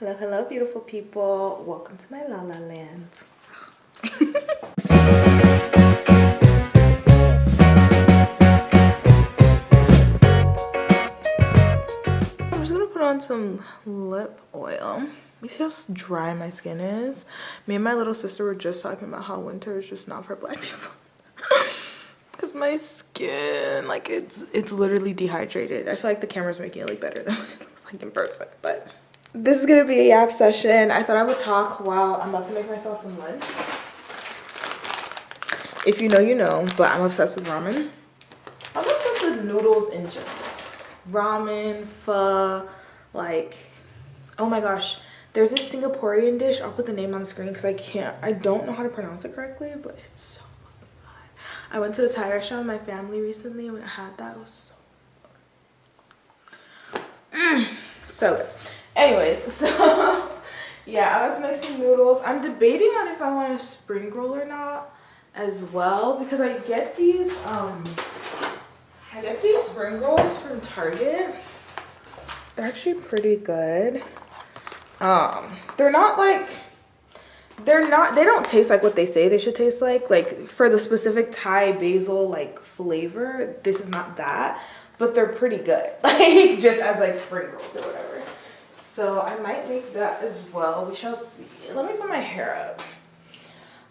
Hello, hello, beautiful people. Welcome to my La La Land. I'm just gonna put on some lip oil. You see how dry my skin is? Me and my little sister were just talking about how winter is just not for black people. Because my skin, like, it's literally dehydrated. I feel like the camera's making it look better than what it looks like in person, but this is gonna be a yap session. I thought I would talk while I'm about to make myself some lunch. If you know, you know, but I'm obsessed with ramen. I'm obsessed with noodles in general. Ramen, pho, like, oh my gosh. There's this Singaporean dish. I'll put the name on the screen because I don't know how to pronounce it correctly, but it's so good. I went to a Thai restaurant with my family recently and when I had that, it was so good. Anyways, so yeah, I was making noodles. I'm debating on if I want a spring roll or not as well because I get these spring rolls from Target. They're actually pretty good. They don't taste like what they say they should taste like for the specific Thai basil like flavor. This is not that, but they're pretty good. Like just as like spring rolls or whatever. So I might make that as well. We shall see. Let me put my hair up.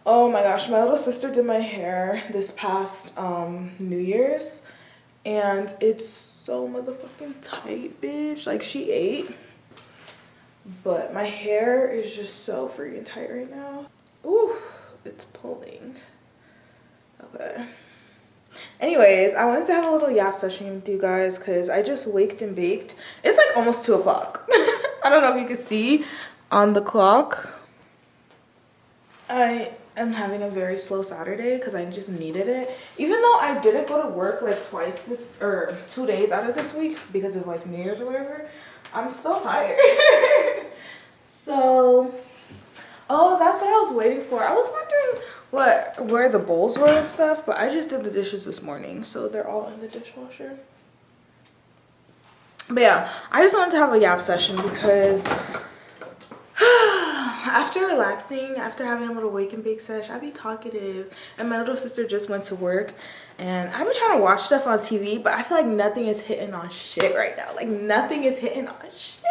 Oh my gosh, my little sister did my hair this past New Year's, and it's so motherfucking tight, bitch. Like she ate, but my hair is just so freaking tight right now. Ooh, it's pulling. Okay. Anyways, I wanted to have a little yap session with you guys because I just waked and baked. It's like almost 2 o'clock. I don't know if you can see on the clock. I am having a very slow Saturday because I just needed it. Even though I didn't go to work like 2 days out of this week because of like New Year's or whatever, I'm still tired. So, oh, that's what I was waiting for. I was wondering where the bowls were and stuff, but I just did the dishes this morning, so they're all in the dishwasher. But yeah, I just wanted to have a yap session because after relaxing, after having a little wake and bake sesh, I be talkative. And my little sister just went to work, and I've been trying to watch stuff on TV, but I feel like nothing is hitting on shit right now. Like nothing is hitting on shit.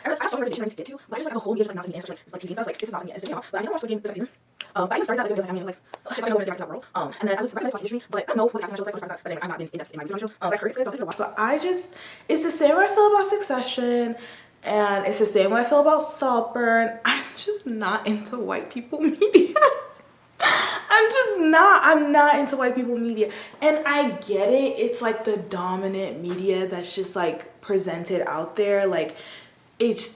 I saw the dish I need to get to, but I just like the whole year just like not seeing the answers, like TV and stuff. Like it's not seeing the answers, but I never watched the game this season. But I even started that video with my family. I was like, I know what it is about the world. And then I was recommended to watch history, but I don't know what the actual show is like, so I'm not in depth in my research on the show. But I heard it's good, so I was like, watch. But it's the same way I feel about Succession. And it's the same way I feel about Saltburn. I'm just not into white people media. I'm not into white people media. And I get it. It's like the dominant media that's just like presented out there. Like it's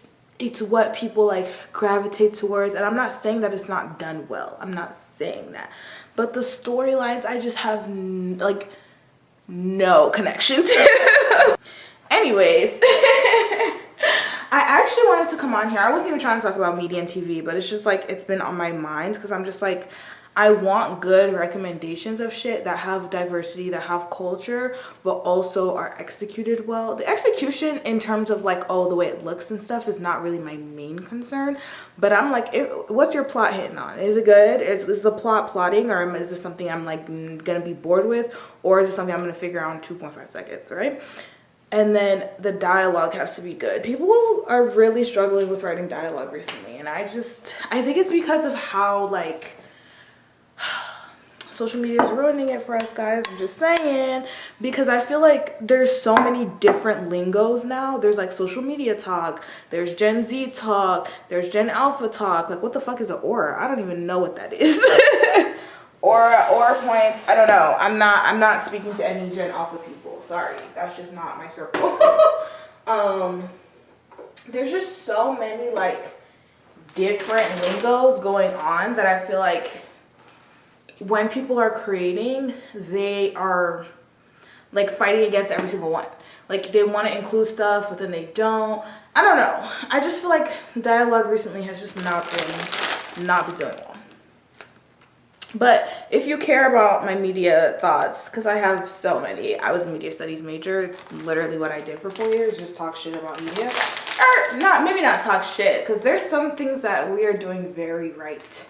what people like gravitate towards. And I'm not saying that it's not done well. I'm not saying that. But the storylines I just have like no connection to. Anyways. I actually wanted to come on here. I wasn't even trying to talk about media and TV, but it's just like it's been on my mind because I'm just like, I want good recommendations of shit that have diversity, that have culture, but also are executed well. The execution in terms of like, oh, the way it looks and stuff is not really my main concern. But I'm like, what's your plot hitting on? Is it good? Is the plot plotting, or is this something I'm like gonna be bored with? Or is it something I'm gonna figure out in 2.5 seconds, right? And then the dialogue has to be good. People are really struggling with writing dialogue recently. And I think it's because of how like social media is ruining it for us guys. I'm just saying, because I feel like there's so many different lingos now. There's like social media talk, there's Gen Z talk, there's Gen Alpha talk. Like what the fuck is an aura? I don't even know what that is. Aura points, I don't know. I'm not speaking to any Gen Alpha people. Sorry, that's just not my circle. There's just so many like different lingos going on that I feel like when people are creating, they are like fighting against every single one. Like they want to include stuff, but then they don't. I don't know. I just feel like dialogue recently has just not been doing well. But if you care about my media thoughts, because I have so many, I was a media studies major. It's literally what I did for 4 years, just talk shit about media. Or not, maybe not talk shit, because there's some things that we are doing very right.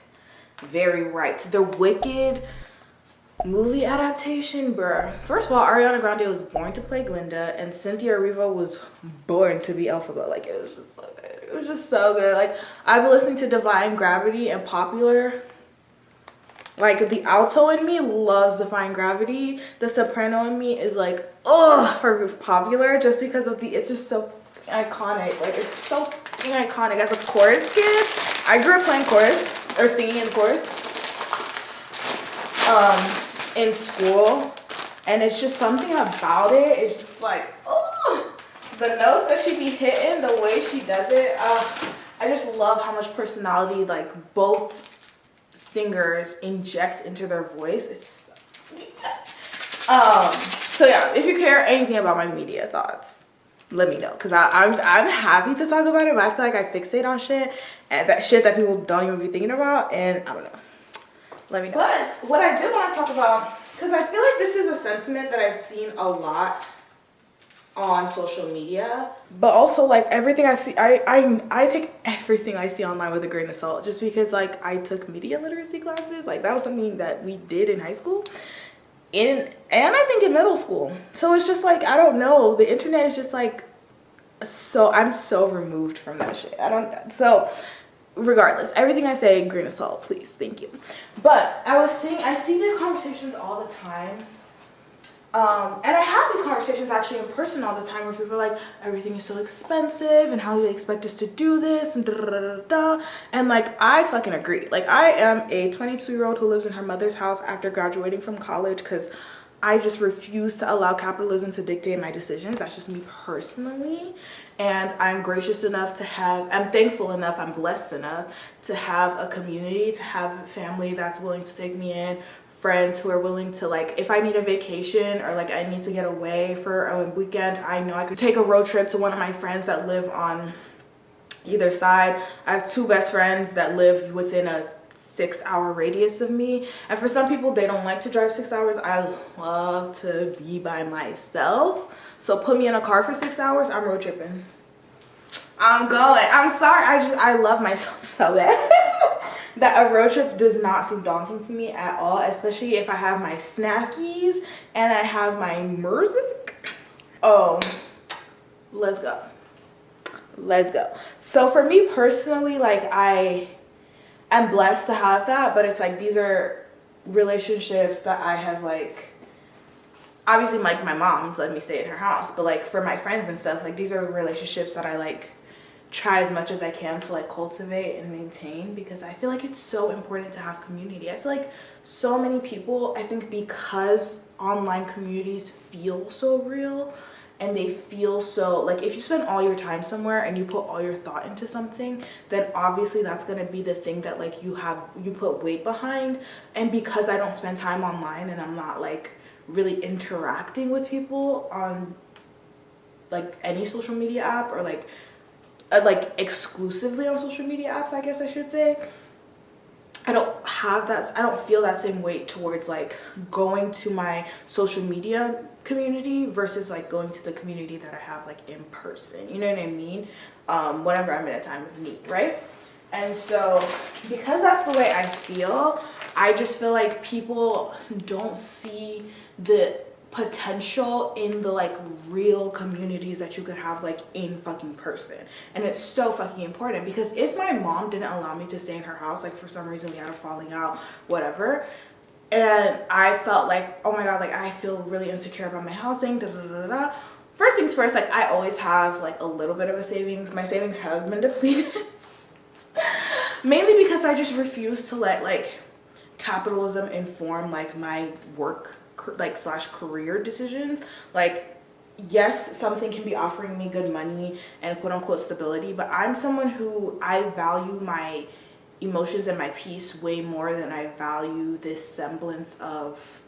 Very right. The Wicked movie adaptation, bruh. First of all, Ariana Grande was born to play Glinda, and Cynthia Erivo was born to be Elphaba. Like, it was just so good. It was just so good. Like, I've been listening to Divine Gravity and Popular. Like, the alto in me loves Defying Gravity. The soprano in me is like, ugh, for Popular, just because of it's just so iconic. Like, it's so iconic. As a chorus kid, I grew up playing chorus, or singing in chorus, in school. And it's just something about it. It's just like, oh, the notes that she be hitting, the way she does it. I just love how much personality, like, both singers inject into their voice. It's so yeah, if you care anything about my media thoughts, let me know, because I'm happy to talk about it, but I feel like I fixate on shit and that shit that people don't even be thinking about, and I don't know, let me know. But what I did want to talk about, because I feel like this is a sentiment that I've seen a lot on social media, but also like everything I see, I take everything I see online with a grain of salt, just because like I took media literacy classes. Like, that was something that we did in high school, and I think in middle school. So it's just like, I don't know, the internet is just like, so I'm so removed from that shit. So regardless, everything I say, grain of salt, please, thank you. But I see these conversations all the time. And I have these conversations actually in person all the time, where people are like, everything is so expensive, and how do they expect us to do this, and da da da da da. And like, I fucking agree. Like, I am a 22-year-old who lives in her mother's house after graduating from college, because I just refuse to allow capitalism to dictate my decisions. That's just me personally. And I'm gracious enough to have, I'm thankful enough, I'm blessed enough to have a community, to have a family that's willing to take me in, friends who are willing to, like, if I need a vacation or like I need to get away for a weekend, I know I could take a road trip to one of my friends that live on either side. I have 2 best friends that live within a 6-hour radius of me, and for some people, they don't like to drive 6 hours. I love to be by myself, so put me in a car for 6 hours, I'm road tripping. I'm going. I'm sorry, I love myself so bad. That a road trip does not seem daunting to me at all, especially if I have my snackies and I have my music. Oh, let's go. Let's go. So for me personally, like, I am blessed to have that, but it's like, these are relationships that I have, like, obviously like my mom's let me stay in her house, but like for my friends and stuff, like, these are relationships that I like try as much as I can to like cultivate and maintain, because I feel like it's so important to have community. I feel like so many people, I think because online communities feel so real and they feel so, like, if you spend all your time somewhere and you put all your thought into something, then obviously that's going to be the thing that like you put weight behind. And because I don't spend time online and I'm not like really interacting with people on like any social media app, or like exclusively on social media apps, I guess I should say, I don't feel that same weight towards like going to my social media community versus like going to the community that I have like in person, you know what I mean, whenever I'm in a time of need, right? And so because that's the way I feel, I just feel like people don't see the potential in the like real communities that you could have like in fucking person. And it's so fucking important, because if my mom didn't allow me to stay in her house, like for some reason we had a falling out, whatever, and I felt like, oh my god, like I feel really insecure about my housing, da da da da. First things first, like I always have like a little bit of a savings. My savings has been depleted. Mainly because I just refuse to let like capitalism inform like my work like slash career decisions. Like, yes, something can be offering me good money and quote unquote stability, but I'm someone who, I value my emotions and my peace way more than I value this semblance of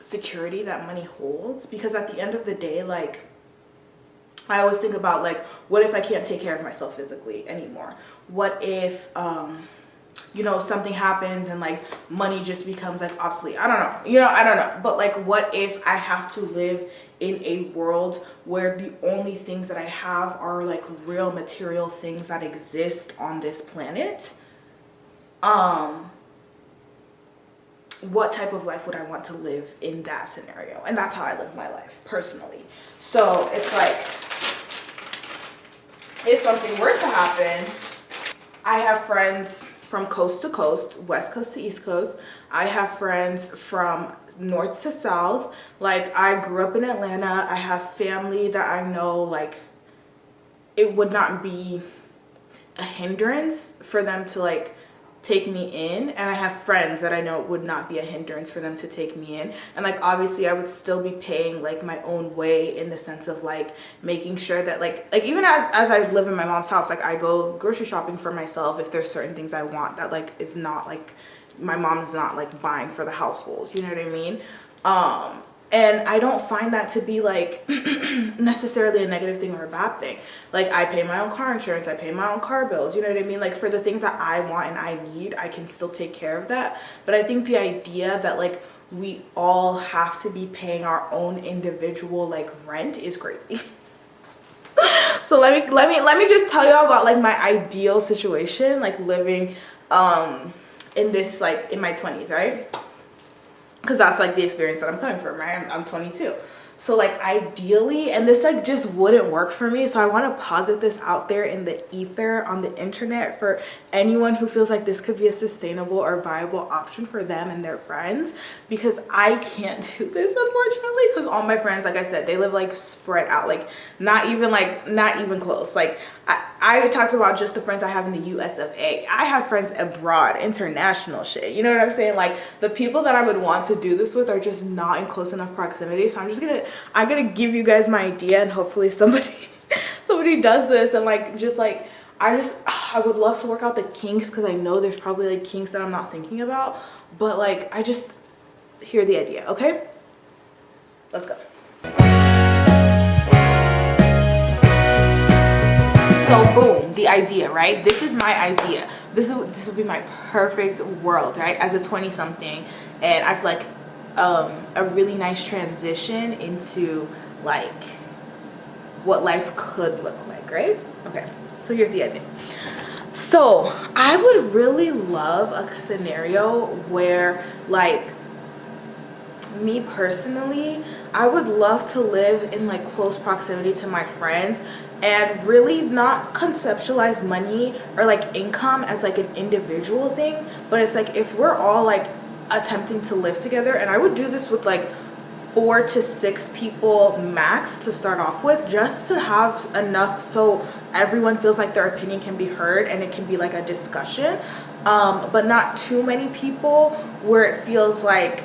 security that money holds. Because at the end of the day, like, I always think about like, what if I can't take care of myself physically anymore? What if you know, something happens and like money just becomes like obsolete. I don't know, you know, I don't know. But like, what if I have to live in a world where the only things that I have are like real material things that exist on this planet? What type of life would I want to live in that scenario? And that's how I live my life personally. So it's like, if something were to happen, I have friends from coast to coast, west coast to east coast. I have friends from north to south. Like, I grew up in Atlanta. I have family that I know, like, it would not be a hindrance for them to like take me in, and I have friends that I know it would not be a hindrance for them to take me in. And like, obviously I would still be paying like my own way, in the sense of like making sure that like even as I live in my mom's house, like I go grocery shopping for myself if there's certain things I want that like is not like my mom is not like buying for the household, you know what I mean? And I don't find that to be like necessarily a negative thing or a bad thing. Like, I pay my own car insurance, I pay my own car bills, you know what I mean? Like, for the things that I want and I need, I can still take care of that. But I think the idea that like we all have to be paying our own individual like rent is crazy. So let me just tell y'all about like my ideal situation, like living in this, like in my 20s, right? Because that's like the experience that I'm coming from, right? I'm 22. So like, ideally, and this like just wouldn't work for me, so I want to posit this out there in the ether on the internet for anyone who feels like this could be a sustainable or viable option for them and their friends, because I can't do this, unfortunately, because all my friends, like I said, they live like spread out, like not even close. Like, I talked about just the friends I have in the US of A. I have friends abroad, international shit. You know what I'm saying? Like, the people that I would want to do this with are just not in close enough proximity. So I'm gonna give you guys my idea, and hopefully somebody does this, and like just like I would love to work out the kinks, because I know there's probably like kinks that I'm not thinking about, but like I just hear the idea. Okay, let's go. So boom, the idea, right? This is my idea. This would be my perfect world, right? As a 20-something, and I feel like a really nice transition into like what life could look like, right? Okay, so here's the idea. So I would really love a scenario where, like, me personally, I would love to live in like close proximity to my friends, and really not conceptualize money or like income as like an individual thing, but it's like if we're all like attempting to live together, and I would do this with like 4 to 6 people max to start off with, just to have enough so everyone feels like their opinion can be heard and it can be like a discussion, but not too many people where it feels like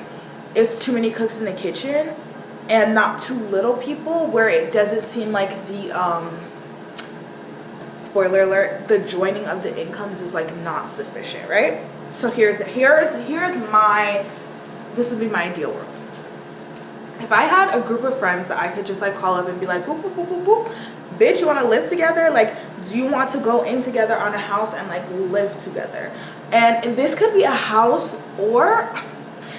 it's too many cooks in the kitchen, and not too little people where it doesn't seem like the spoiler alert, the joining of the incomes is like not sufficient, right? So here's my, this would be my ideal world. If I had a group of friends that I could just like call up and be like, boop, boop, boop, boop, boop, bitch, you want to live together? Like, do you want to go in together on a house and like live together? And this could be a house, or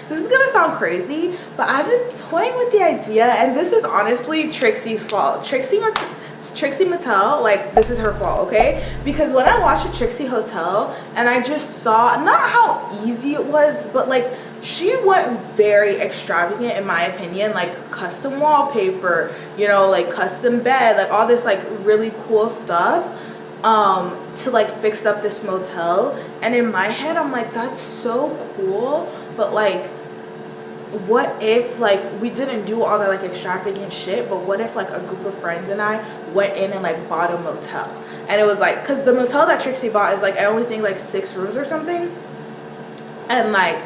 this is gonna sound crazy, but I've been toying with the idea, and this is honestly Trixie's fault. Trixie Mattel, like, this is her fault, okay? Because when I watched a Trixie Hotel and I just saw not how easy it was, but like she went very extravagant in my opinion, like custom wallpaper, you know, like custom bed, like all this like really cool stuff to like fix up this motel. And in my head I'm like, that's so cool, but like, what if like we didn't do all that like extravagant shit, but what if like a group of friends and I went in and like bought a motel, and it was like, because the motel that Trixie bought is like, I only think like 6 rooms or something, and like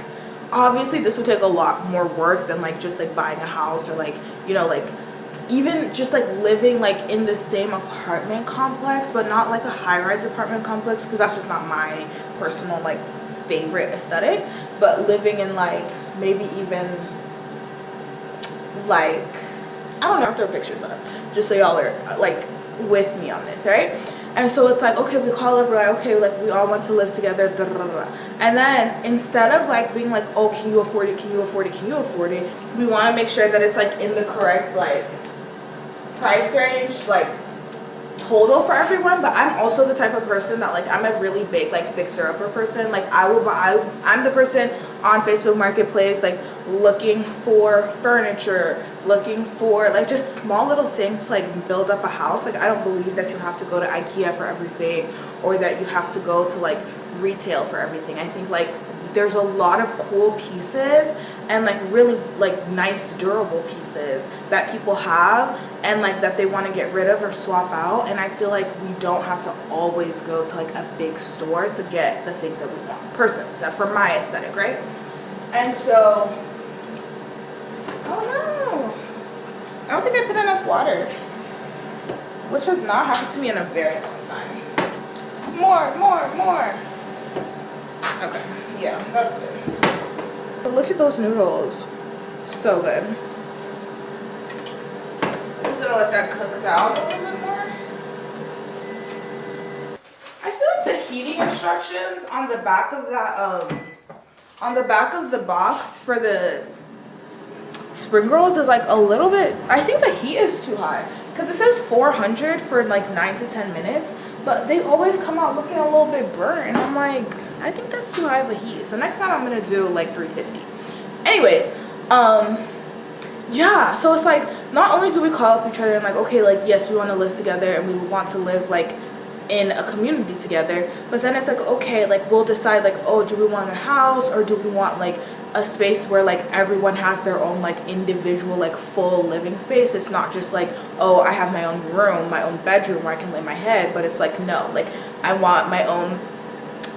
obviously this would take a lot more work than like just like buying a house, or like, you know, like even just like living like in the same apartment complex, but not like a high-rise apartment complex, because that's just not my personal like favorite aesthetic, but living in like maybe even like, I don't know, I'll throw pictures up just so y'all are like with me on this, right? And so it's like, okay, we call up, we're like, okay, like we all want to live together, da, da, da, da. And then instead of like being like, oh, can you afford it, can you afford it, can you afford it, we want to make sure that it's like in the correct like price range, like total for everyone. But I'm also the type of person that like, I'm a really big like fixer-upper person. Like I will buy, I'm the person on Facebook Marketplace like looking for furniture, looking for like just small little things to like build up a house. Like I don't believe that you have to go to IKEA for everything, or that you have to go to like retail for everything. I think like there's a lot of cool pieces and like really like nice durable pieces that people have and like that they want to get rid of or swap out. And I feel like we don't have to always go to like a big store to get the things that we want, personally, that for my aesthetic, right? And so, oh no, I don't think I put enough water, which has not happened to me in a very long time. More. Okay, yeah, that's good. But look at those noodles, so good. I'm just gonna let that cook down a little bit more. I feel like the heating instructions on the back of that, on the back of the box for the spring rolls is like a little bit, I think the heat is too high. Because it says 400 for like 9 to 10 minutes, but they always come out looking a little bit burnt. And I'm like, I think that's too high of a heat. So next time I'm gonna do like 350. Anyways, yeah, so it's like, not only do we call up each other and like, okay, like, yes, we want to live together and we want to live like in a community together, but then it's like, okay, like we'll decide like, oh, do we want a house or do we want like a space where like everyone has their own like individual like full living space. It's not just like, oh, I have my own room, my own bedroom where I can lay my head, but it's like, no, like I want my own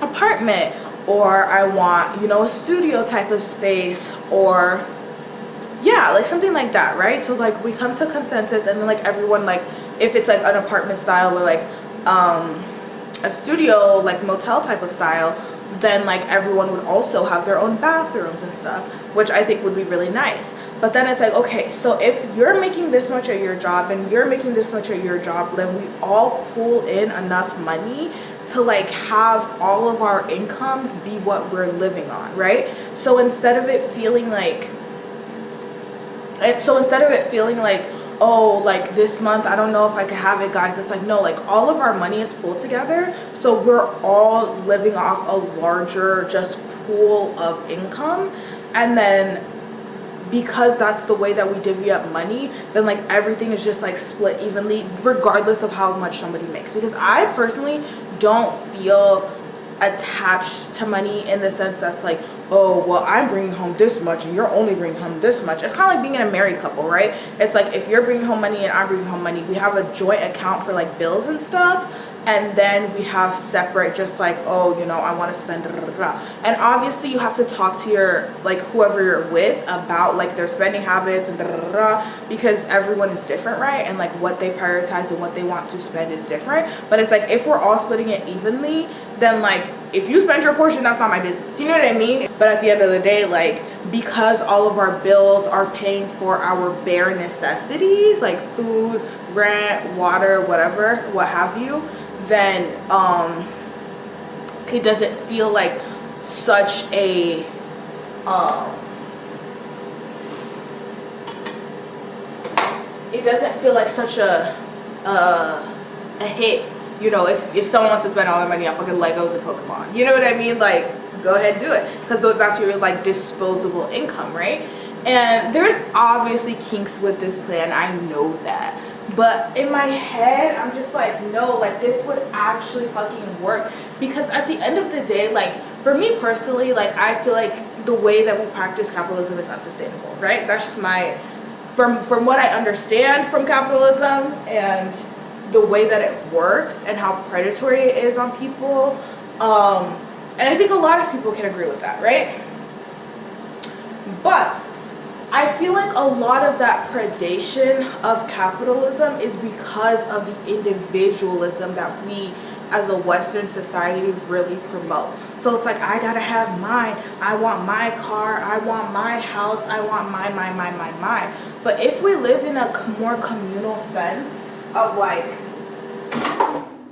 apartment, or I want, you know, a studio type of space, or yeah, like something like that, right? So like we come to consensus, and then like everyone, like if it's like an apartment style or like a studio like motel type of style, then like everyone would also have their own bathrooms and stuff, which I think would be really nice. But then it's like, okay, so if you're making this much at your job and you're making this much at your job, then we all pool in enough money to like have all of our incomes be what we're living on, right? So instead of it feeling like, oh, like this month I don't know if I can have it, guys, it's like, no, like all of our money is pulled together, so we're all living off a larger just pool of income. And then because that's the way that we divvy up money, then like everything is just like split evenly regardless of how much somebody makes. Because I personally don't feel attached to money in the sense that's like, oh, well, I'm bringing home this much and you're only bringing home this much. It's kind of like being in a married couple, right? It's like if you're bringing home money and I'm bringing home money, we have a joint account for like bills and stuff, and then we have separate, just like, oh, you know, I want to spend da, da, da, da. And obviously you have to talk to your like whoever you're with about like their spending habits and da, da, da, da, because everyone is different, right? And like what they prioritize and what they want to spend is different. But it's like if we're all splitting it evenly, then like if you spend your portion, that's not my business, you know what I mean? But at the end of the day, like because all of our bills are paying for our bare necessities like food, rent, water, whatever, what have you, then it doesn't feel like such a a hit, you know, if someone wants to spend all their money on fucking Legos and Pokemon, you know what I mean? Like, go ahead and do it, because that's your like disposable income, right? And there's obviously kinks with this plan, I know that. But in my head, I'm just like, no, like this would actually fucking work. Because at the end of the day, like for me personally, like I feel like the way that we practice capitalism is unsustainable, right? That's just my, from what I understand from capitalism and the way that it works and how predatory it is on people. And I think a lot of people can agree with that, right? But I feel like a lot of that predation of capitalism is because of the individualism that we as a Western society really promote. So it's like, I gotta have mine, I want my car, I want my house, I want mine. But if we lived in a more communal sense of like,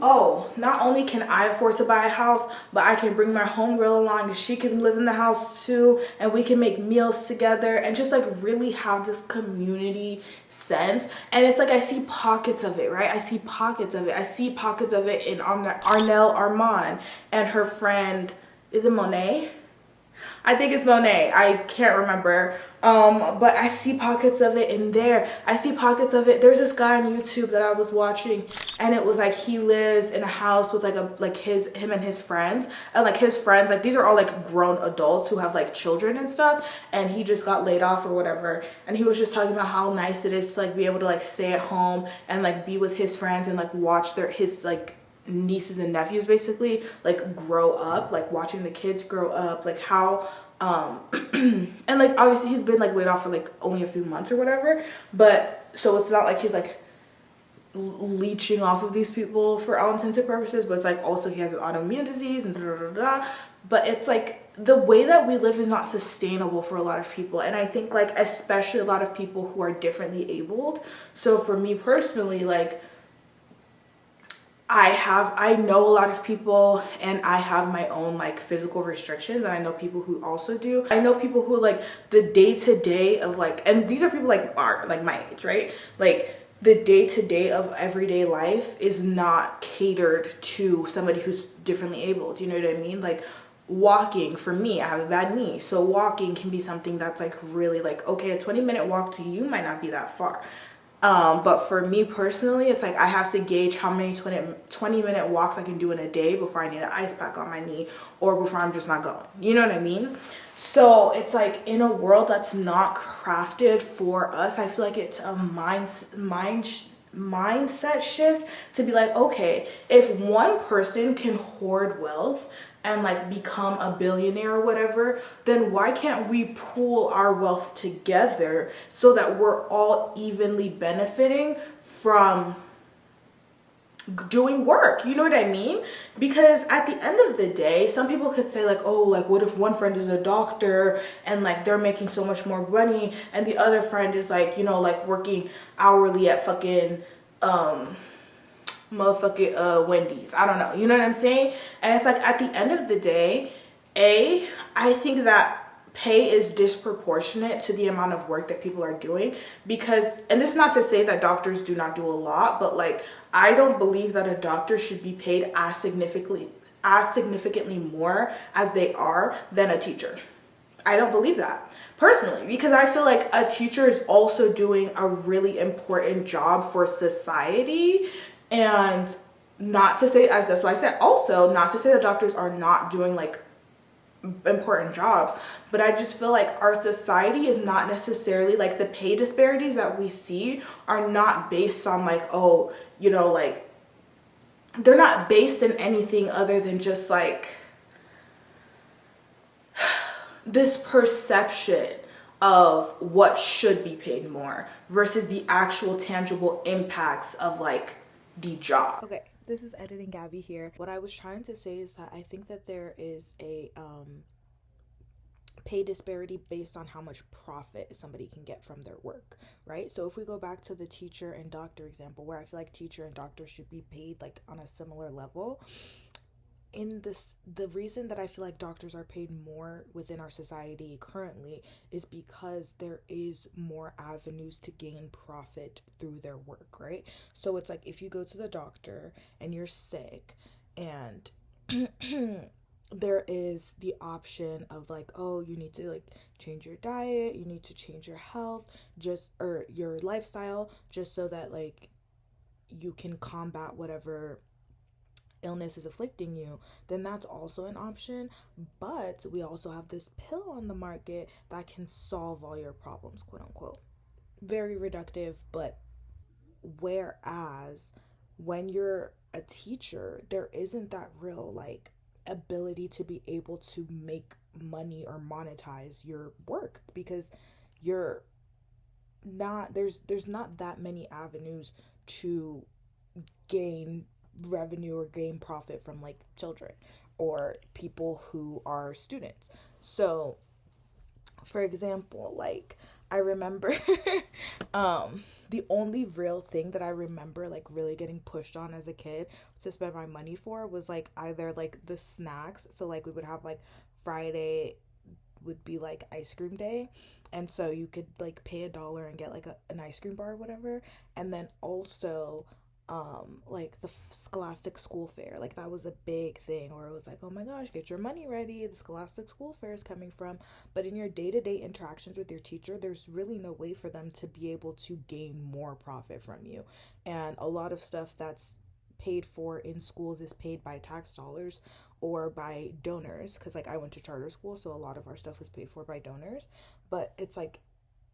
oh, not only can I afford to buy a house, but I can bring my homegirl along and she can live in the house too, and we can make meals together and just like really have this community sense. And it's like I see pockets of it, right? I see pockets of it. I see pockets of it in Arnell Armand and her friend, is it Monet? I think it's Monet. I can't remember. But I see pockets of it in there. I see pockets of it. There's this guy on YouTube that I was watching, and it was like he lives in a house with him and his friends, and like his friends, like these are all like grown adults who have like children and stuff, and he just got laid off or whatever, and he was just talking about how nice it is to like be able to like stay at home and like be with his friends and like watch his like nieces and nephews basically like grow up, like watching the kids grow up, like how and like obviously he's been like laid off for like only a few months or whatever, but so it's not like he's like leeching off of these people for all intents and purposes, but it's like also he has an autoimmune disease and but it's like the way that we live is not sustainable for a lot of people, and I think like especially a lot of people who are differently abled. So for me personally, like I know a lot of people, and I have my own like physical restrictions, and I know people who also do. I know people who like the day-to-day of like, and these are people like are like my age, right? Like the day-to-day of everyday life is not catered to somebody who's differently able. Do you know what I mean? Like walking, for me, I have a bad knee, so walking can be something that's like really like, okay, a 20-minute walk to you might not be that far. But for me personally, it's like I have to gauge how many 20-minute walks I can do in a day before I need an ice pack on my knee, or before I'm just not going. You know what I mean? So it's like in a world that's not crafted for us, I feel like it's a mindset shift to be like, okay, if one person can hoard wealth and like become a billionaire or whatever, then why can't we pool our wealth together so that we're all evenly benefiting from doing work? You know what I mean? Because at the end of the day, some people could say like, oh, like what if one friend is a doctor and like they're making so much more money, and the other friend is like, you know, like working hourly at fucking motherfucking Wendy's. I don't know. You know what I'm saying? And it's like at the end of the day, I think that pay is disproportionate to the amount of work that people are doing, because, and this is not to say that doctors do not do a lot, but like I don't believe that a doctor should be paid as significantly more as they are than a teacher. I don't believe that personally, because I feel like a teacher is also doing a really important job for society. And not to say, as that's why I said, also not to say that doctors are not doing like important jobs, but I just feel like our society is not necessarily like the pay disparities that we see are not based on like, oh, you know, like they're not based in anything other than just like this perception of what should be paid more versus the actual tangible impacts of like the job. Okay, this is Editing Gabby here. What I was trying to say is that I think that there is a pay disparity based on how much profit somebody can get from their work, right? So if we go back to the teacher and doctor example, where I feel like teacher and doctor should be paid like on a similar level, in this, the reason that I feel like doctors are paid more within our society currently is because there is more avenues to gain profit through their work, right? So it's like if you go to the doctor and you're sick, and there is the option of like, oh, you need to like change your diet, you need to change your health, or your lifestyle, just so that like you can combat whatever illness is afflicting you, then that's also an option. But we also have this pill on the market that can solve all your problems, quote unquote. Very reductive, but whereas when you're a teacher, there isn't that real like ability to be able to make money or monetize your work, because you're not, there's not that many avenues to gain revenue or gain profit from like children or people who are students. So for example, like I remember the only real thing that I remember like really getting pushed on as a kid to spend my money for was like either like the snacks. So like we would have like Friday would be like ice cream day, and so you could like pay $1 and get like an ice cream bar or whatever. And then also like the scholastic school fair, like that was a big thing where it was like, oh my gosh, get your money ready, the scholastic school fair is coming from. But in your day-to-day interactions with your teacher, there's really no way for them to be able to gain more profit from you. And a lot of stuff that's paid for in schools is paid by tax dollars or by donors, because like I went to charter school, so a lot of our stuff was paid for by donors. But it's like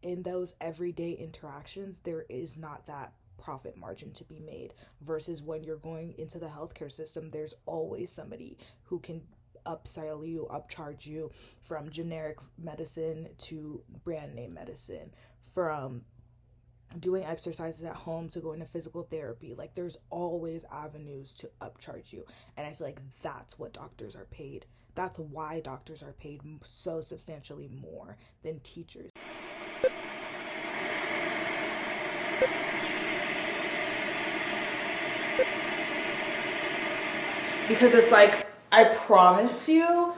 in those everyday interactions there is not that profit margin to be made, versus when you're going into the healthcare system, there's always somebody who can upsell you, upcharge you, from generic medicine to brand name medicine, from doing exercises at home to going to physical therapy. Like there's always avenues to upcharge you. And I feel like that's what doctors are paid. That's why doctors are paid so substantially more than teachers. Because it's like, I promise you,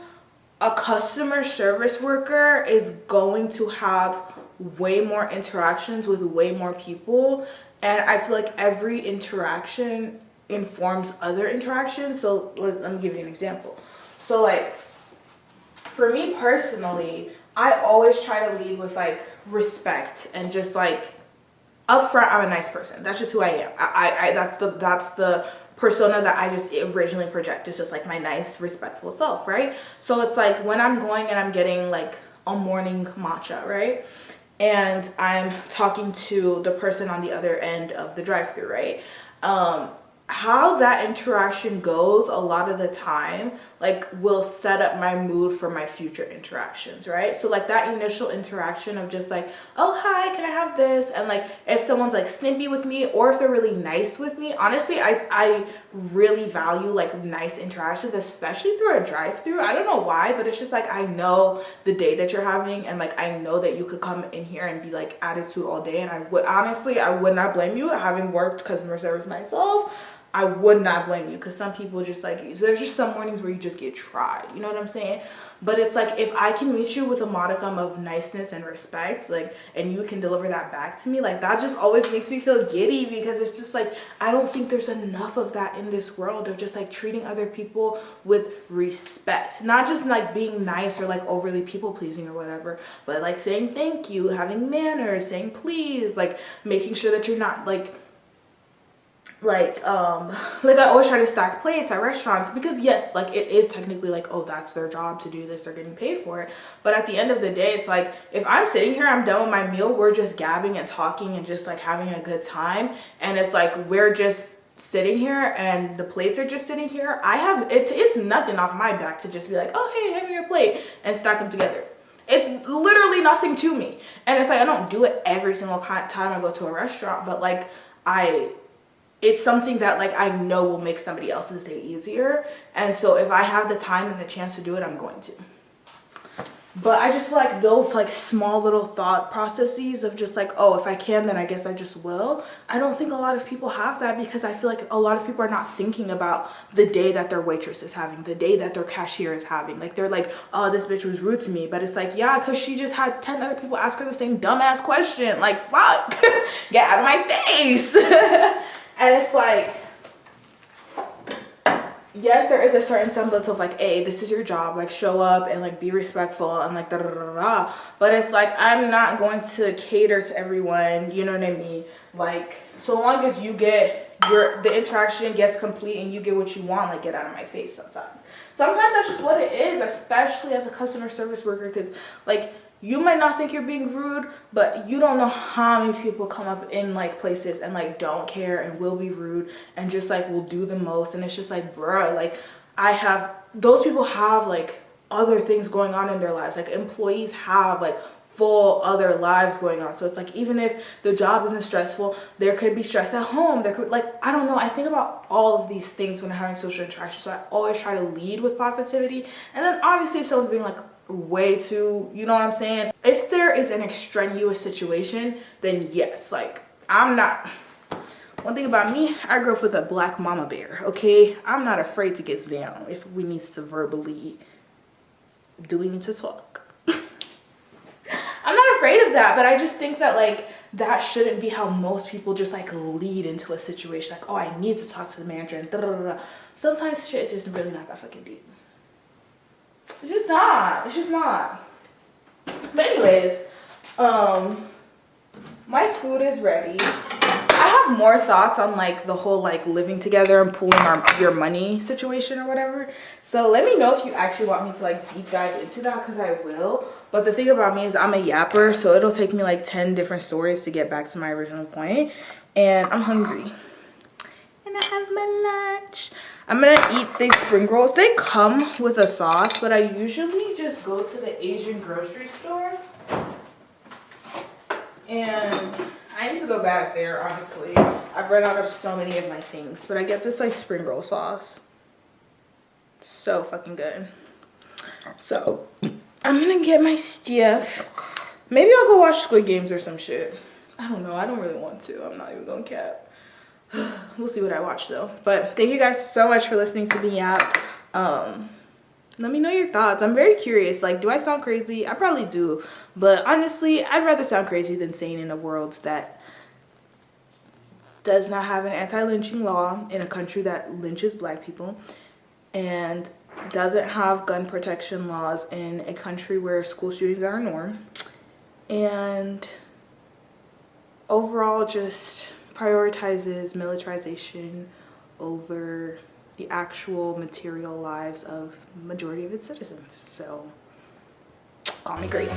a customer service worker is going to have way more interactions with way more people. And I feel like every interaction informs other interactions. So let me give you an example. So like, for me personally, I always try to lead with like respect and just like up front, I'm a nice person. That's just who I am. I that's the persona that I just originally project. It's just like my nice, respectful self, right? So it's like when I'm going and I'm getting like a morning matcha, right? And I'm talking to the person on the other end of the drive-thru, right? How that interaction goes a lot of the time like will set up my mood for my future interactions, right? So like that initial interaction of just like, oh hi, can I have this? And like if someone's like snippy with me or if they're really nice with me, honestly I really value like nice interactions, especially through a drive-thru. I don't know why, but it's just like I know the day that you're having, and like I know that you could come in here and be like attitude all day, and I would not blame you. Having worked customer service myself, I would not blame you, because some people just like, there's just some mornings where you just get tried, you know what I'm saying? But it's like, if I can meet you with a modicum of niceness and respect, like, and you can deliver that back to me, like that just always makes me feel giddy, because it's just like, I don't think there's enough of that in this world of just like treating other people with respect, not just like being nice or like overly people pleasing or whatever, but like saying thank you, having manners, saying please, like making sure that you're not like I always try to stack plates at restaurants, because yes, like it is technically like, oh, that's their job to do this, they're getting paid for it. But at the end of the day, it's like, if I'm sitting here, I'm done with my meal, we're just gabbing and talking and just like having a good time, and it's like we're just sitting here and the plates are just sitting here, it's nothing off my back to just be like, oh hey, hand me your plate, and stack them together. It's literally nothing to me. And it's like, I don't do it every single time I go to a restaurant, but like it's something that like I know will make somebody else's day easier. And so if I have the time and the chance to do it, I'm going to. But I just feel like those like small little thought processes of just like, oh, if I can, then I guess I just will. I don't think a lot of people have that, because I feel like a lot of people are not thinking about the day that their waitress is having, the day that their cashier is having. Like they're like, oh, this bitch was rude to me. But it's like, yeah, because she just had 10 other people ask her the same dumbass question. Like, fuck, get out of my face. And it's like, yes, there is a certain semblance of like, hey, this is your job, like show up and like be respectful and like da da da da. But it's like, I'm not going to cater to everyone, you know what I mean? Like, so long as you get the interaction gets complete and you get what you want, like get out of my face sometimes. Sometimes that's just what it is, especially as a customer service worker, because like, you might not think you're being rude, but you don't know how many people come up in like places and like don't care and will be rude and just like will do the most. And it's just like, bruh, like those people have like other things going on in their lives. Like employees have like full other lives going on. So it's like, even if the job isn't stressful, there could be stress at home. There could, like, I don't know. I think about all of these things when having social interaction. So I always try to lead with positivity. And then obviously if someone's being like way too, you know what I'm saying? If they're there is an extraneous situation, then yes, like I'm not. One thing about me, I grew up with a black mama bear, okay? I'm not afraid to get down if we need to verbally, do we need to talk? I'm not afraid of that, but I just think that like that shouldn't be how most people just like lead into a situation. Like, oh, I need to talk to the manager and da da da da. Sometimes shit is just really not that fucking deep. It's just not. It's just not. But anyways, my food is ready. I have more thoughts on like the whole like living together and pooling your money situation or whatever. So let me know if you actually want me to like deep dive into that, because I will. But the thing about me is I'm a yapper, so it'll take me like 10 different stories to get back to my original point. And I'm hungry. And I have my lunch. I'm gonna eat these spring rolls. They come with a sauce, but I usually just go to the Asian grocery store. And I need to go back there, honestly. I've run out of so many of my things, but I get this like spring roll sauce. So fucking good. So I'm gonna get my stuff. Maybe I'll go watch Squid Games or some shit. I don't know. I don't really want to. I'm not even gonna cap. We'll see what I watch though. But thank you guys so much for listening to me out. Let me know your thoughts. I'm very curious. Like, do I sound crazy? I probably do. But honestly, I'd rather sound crazy than sane in a world that does not have an anti-lynching law, in a country that lynches black people, and doesn't have gun protection laws in a country where school shootings are a norm, and overall just prioritizes militarization over the actual material lives of majority of its citizens. So call me crazy.